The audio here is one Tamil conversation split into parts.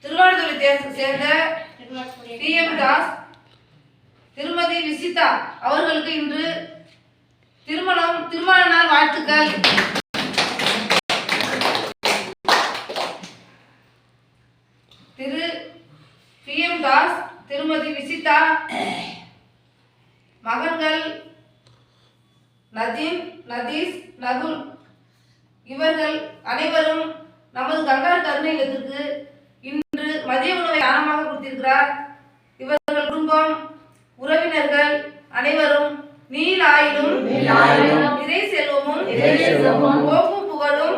திருவாரூரை சேர்ந்த TM தாஸ் திருமதி விசிதா அவர்களுக்கு இன்று திருமண நாள் வாழ்த்துக்கள். திரு TM தாஸ் திருமதி விசிதா மகன்கள் நதீம், நதீஸ், நகுல் இவர்கள் அனைவரும் நமது கங்கார் கருணை இல்லத்திற்கு இன்று மதிய உணவை தானமாக கொடுத்திருக்கிறார். இவர்கள் குடும்பம் உறவினர்கள் அனைவரும் நீல் ஆயிலும் நிறை செல்வமும் ஓப்பும் புகழும்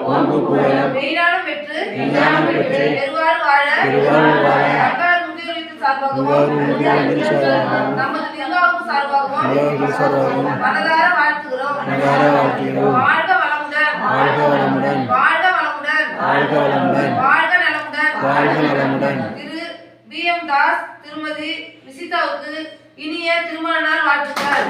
வெயிலாலும் பெற்று பெருவாழ் வாழ கங்கார் முதியோர் இல்லத்தின் சார்பாகவும் நமது நிர்வாகம் சார்பாகவும் மனதார வாழ்த்துகிறோம். வாழ்க வளமுடன், வாழ்க வளமுடன், வாழ்க நலமுடன். திரு BM தாஸ் திருமதி விசிதாவுக்கு இனிய திருமண நாள் வாழ்த்துக்கள்.